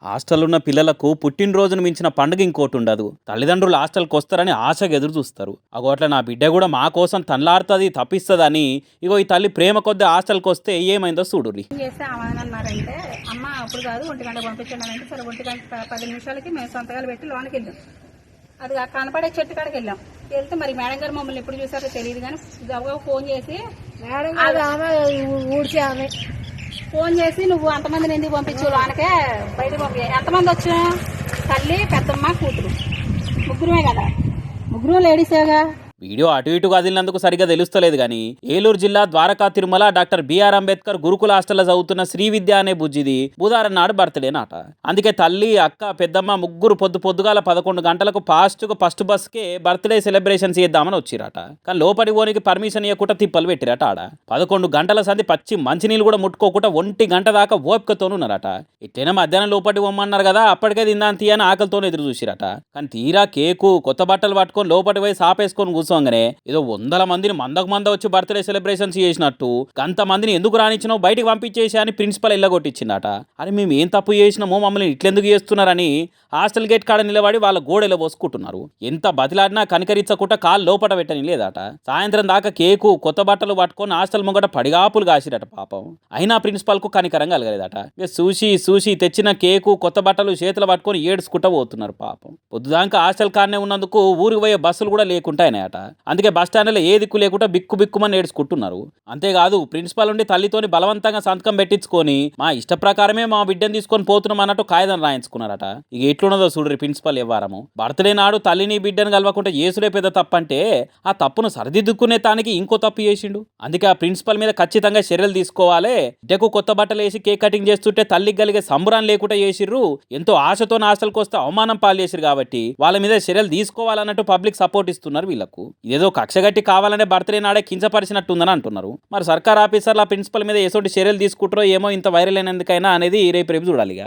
Hostel ఉన్న పిల్లలకు పుట్టినరోజును మించిన పండుగ ఇంకోటి ఉండదు. తల్లిదండ్రులు హాస్టల్కి వస్తారని ఆశగా ఎదురు చూస్తారు. అగో అట్లా నా బిడ్డ కూడా మా కోసం తనలాడుతుంది తప్పిస్తుందని ఇగో ఈ తల్లి ప్రేమ కొద్ది హాస్టల్కి వస్తే ఏమైందో చూడుర్రి. చేస్తే అన్నారంటే అమ్మ అప్పుడు కాదు 1 గంట పంపించండి అంటే సరే 1 గంట 10 నిమిషాలకి మేము సంతకాలు పెట్టి లోనికి వెళ్ళాం. అది కనపడే చెట్టు కాడికి వెళ్ళాం. వెళ్తే మరి మేడం గారు మమ్మల్ని ఎప్పుడు చూసారో తెలియదు కానీ గబగబా ఫోన్ చేసి ఫోన్ చేసి నువ్వు అంతమందిని ఎందుకు పంపించు లోనకే బయటకు పంపి ఎంతమంది వచ్చా తల్లి పెద్దమ్మ కూతురు ముగ్గురమే కదా, ముగ్గురు లేడీసేగా. వీడియో అటు ఇటు కదిలినందుకు సరిగా తెలుస్తలేదు కానీ ఏలూరు జిల్లా ద్వారకా తిరుమల డాక్టర్ బిఆర్ అంబేద్కర్ గురుకుల హాస్టల్లో చదువుతున్న శ్రీ విద్య అనే బుజ్జిది బుధవారం నాడు బర్త్డే నాట. అందుకే తల్లి అక్క పెద్దమ్మ ముగ్గురు పొద్దుగాల 11 గంటలకు ఫస్ట్ బస్కే బర్త్డే సెలబ్రేషన్స్ చేద్దామని వచ్చిరట. కానీ లోపలి పోనికి పర్మిషన్ ఇవ్వకుండా తిప్పలు పెట్టిరట. ఆడ 11 గంటల సంది పచ్చి మంచినీళ్ళు కూడా ముట్టుకోకుండా 1 గంట దాకా ఓపికతోనున్నారట. ఇట్టైనా మధ్యాహ్నం లోపలికి పొమ్మన్నారు కదా, అప్పటికే తిందాం తీయని ఆకలితో ఎదురు చూసిరట. కానీ తీరా కేకు కొత్త బట్టలు పట్టుకొని లోపలి పోయి సాపేసుకొని కూర్చోగానే ఏదో 100 మందిని మంద వచ్చి బర్త్డే సెలబ్రేషన్స్ చేసినట్టు అంత మందిని ఎందుకు రానిచ్చినావు బయటికి పంపించేసి అని ప్రిన్సిపల్ ఎల్లగొట్టించిందట. అని మేము ఏం తప్పు చేసినామో మమ్మల్ని ఇట్లెందుకు చేస్తున్నారని హాస్టల్ గేట్ కాడ నిలబడి వాళ్ళ గోడెలో పోసుకుంటున్నారు. ఎంత బతిలాడినా కనికరించకుండా కాలు లోపట పెట్టని లేదట. సాయంత్రం దాకా కేకు కొత్త బట్టలు పట్టుకొని హాస్టల్ ముంగట పడిగాపులు కాసిరట పాపం. అయినా ప్రిన్సిపల్ కు కనికరం కలగలేదట. ఇక చూసి తెచ్చిన కేకు కొత్త బట్టలు చేతులు పట్టుకొని ఏడ్చుకుంటా పోతున్నారు పాపం. పొద్దుదాకా హాస్టల్ కాడనే ఉన్నందుకు ఊరికి పోయే బస్సులు కూడా లేకుండా అయినాయట. అందుకే బస్టాండ్లో ఏ దిక్కు లేకుండా బిక్కుమని ఏడ్చుకుంటున్నారు. అంతేకాదు ప్రిన్సిపల్ ఉండి తల్లితోని బలవంతంగా సంతకం పెట్టించుకొని మా ఇష్ట ప్రకారమే మా బిడ్డను తీసుకొని పోతున్నాం అన్నట్టు కాగితం రాయించుకున్నారట. ఇక ఎట్లున్నదో చూడరు ప్రిన్సిపల్ వ్యవహారము. బర్త్డే నాడు తల్లిని బిడ్డను కలవకుండా యేసుడే పెద్ద తప్పంటే ఆ తప్పును సరిదిద్దుకునే తానికి ఇంకో తప్పు చేసిండు. అందుకే ఆ ప్రిన్సిపల్ మీద ఖచ్చితంగా చర్యలు తీసుకోవాలి. బిడ్డకు కొత్త బట్టలు వేసి కేక్ కటింగ్ చేస్తుంటే తల్లికి కలిగే సంబరాన్ని లేకుండా చేసిర్రు. ఎంతో ఆశతో హాస్టల్కి వస్తే అవమానం పాలు చేసిరు కాబట్టి వాళ్ళ మీద చర్యలు తీసుకోవాలన్నట్టు పబ్లిక్ సపోర్ట్ ఇస్తున్నారు వీళ్ళకు. ఏదో కక్షగట్టి కావాలనే బర్త్డే నాడే కించపరిచినట్టుందని అంటున్నారు. మరి సర్కార్ ఆఫీసర్లు ఆ ప్రిన్సిపల్ మీద ఎసోటి చర్యలు తీసుకుంటారో ఏమో, ఇంత వైరల్ అయినందుకైనా అనేది రేపు చూడాలిగా.